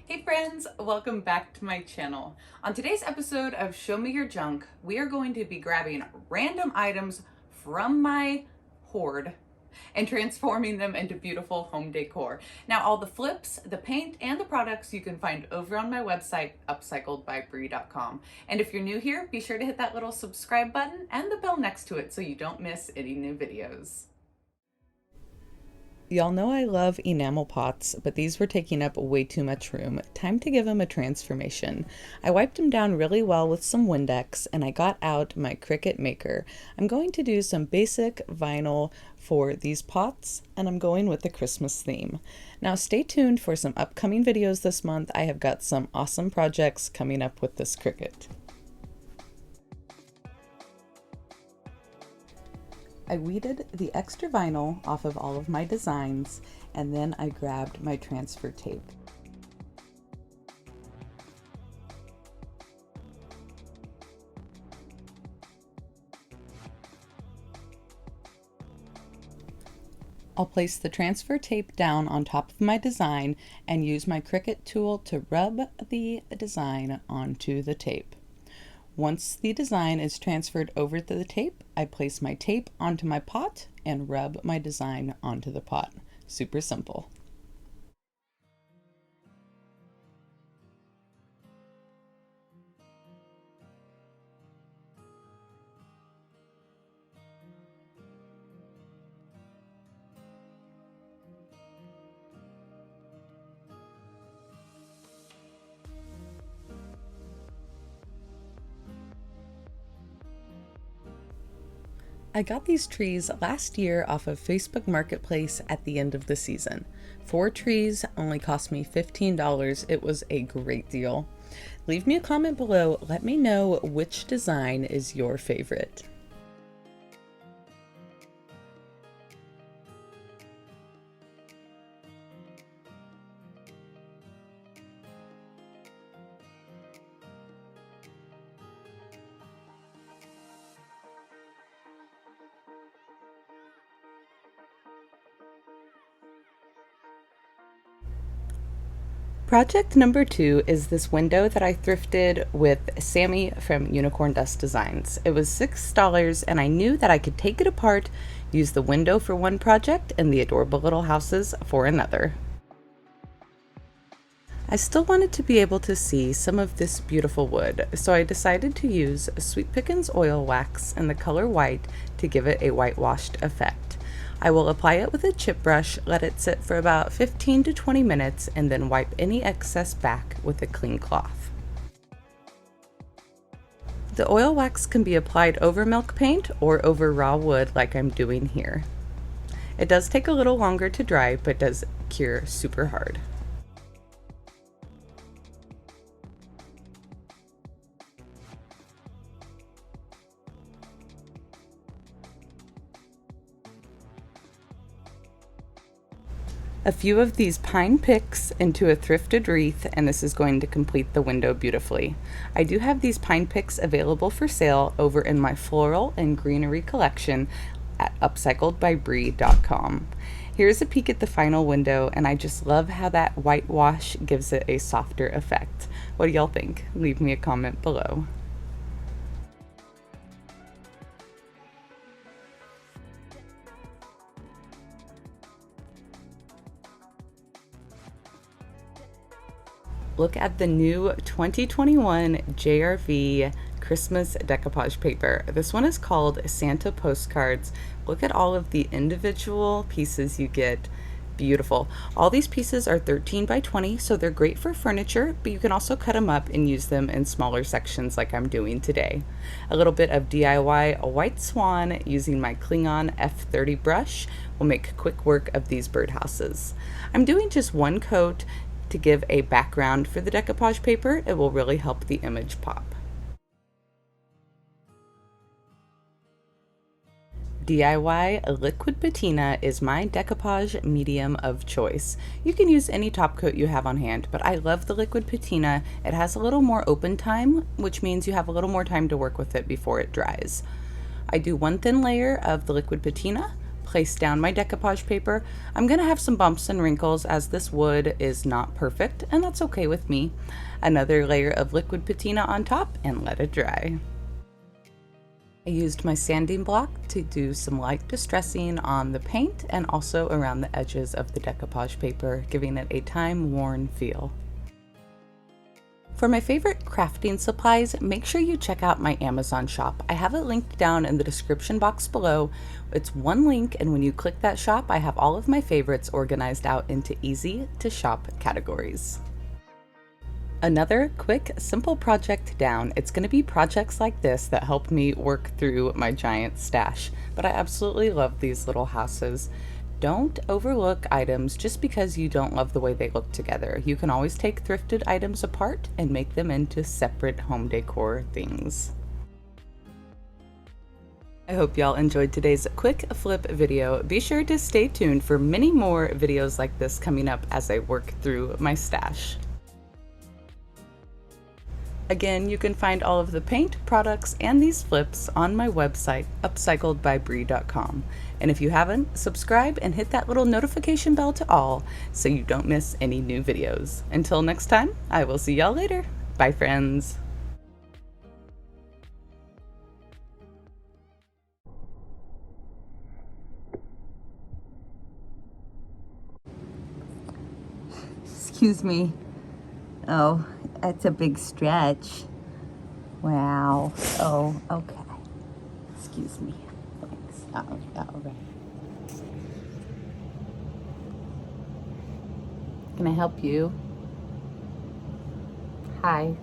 Hey friends, welcome back to my channel. On today's episode of Show Me Your Junk, we are going to be grabbing random items from my hoard and transforming them into beautiful home decor. Now all the flips, the paint, and the products you can find over on my website, upcycledbybri.com. And if you're new here, be sure to hit that little subscribe button and the bell next to it so you don't miss any new videos. Y'all know I love enamel pots, but these were taking up way too much room. Time to give them a transformation. I wiped them down really well with some Windex, and I got out my Cricut maker. I'm going to do some basic vinyl for these pots, and I'm going with the Christmas theme. Now stay tuned for some upcoming videos this month. I have got some awesome projects coming up with this Cricut. I weeded the extra vinyl off of all of my designs, and then I grabbed my transfer tape. I'll place the transfer tape down on top of my design and use my Cricut tool to rub the design onto the tape. Once the design is transferred over to the tape, I place my tape onto my pot and rub my design onto the pot. Super simple. I got these trees last year off of Facebook Marketplace at the end of the season. 4 trees only cost me $15. It was a great deal. Leave me a comment below. Let me know which design is your favorite. Project number 2 is this window that I thrifted with Sammy from Unicorn Dust Designs. It was $6 and I knew that I could take it apart, use the window for one project and the adorable little houses for another. I still wanted to be able to see some of this beautiful wood, so I decided to use Sweet Pickins Oil Wax in the color white to give it a whitewashed effect. I will apply it with a chip brush, let it sit for about 15 to 20 minutes, and then wipe any excess back with a clean cloth. The oil wax can be applied over milk paint or over raw wood like I'm doing here. It does take a little longer to dry, but does cure super hard. A few of these pine picks into a thrifted wreath, and this is going to complete the window beautifully. I do have these pine picks available for sale over in my floral and greenery collection at upcycledbybri.com. Here's a peek at the final window, and I just love how that whitewash gives it a softer effect. What do y'all think? Leave me a comment below. Look at the new 2021 JRV Christmas decoupage paper. This one is called Santa Postcards. Look at all of the individual pieces you get. Beautiful. All these pieces are 13 by 20, so they're great for furniture, but you can also cut them up and use them in smaller sections like I'm doing today. A little bit of DIY White Swan using my Klingon F30 brush will make quick work of these birdhouses. I'm doing just one coat to give a background for the decoupage paper. It will really help the image pop. DIY Liquid Patina is my decoupage medium of choice. You can use any top coat you have on hand, but I love the Liquid Patina. It has a little more open time, which means you have a little more time to work with it before it dries. I do one thin layer of the Liquid Patina, place down my decoupage paper, I'm going to have some bumps and wrinkles as this wood is not perfect, and that's okay with me. Another layer of liquid patina on top and let it dry. I used my sanding block to do some light distressing on the paint and also around the edges of the decoupage paper, giving it a time-worn feel. For my favorite crafting supplies, make sure you check out my Amazon shop. I have it linked down in the description box below. It's one link, and when you click that shop, I have all of my favorites organized out into easy to shop categories. Another quick, simple project down. It's going to be projects like this that help me work through my giant stash, but I absolutely love these little houses. Don't overlook items just because you don't love the way they look together. You can always take thrifted items apart and make them into separate home decor things. I hope y'all enjoyed today's quick flip video. Be sure to stay tuned for many more videos like this coming up as I work through my stash. Again, you can find all of the paint, products, and these flips on my website, upcycledbybri.com. And if you haven't, subscribe and hit that little notification bell to all so you don't miss any new videos. Until next time, I will see y'all later. Bye, friends. Excuse me. Oh, that's a big stretch. Wow. Oh, okay. Excuse me. Thanks. Oh, all right. Can I help you? Hi.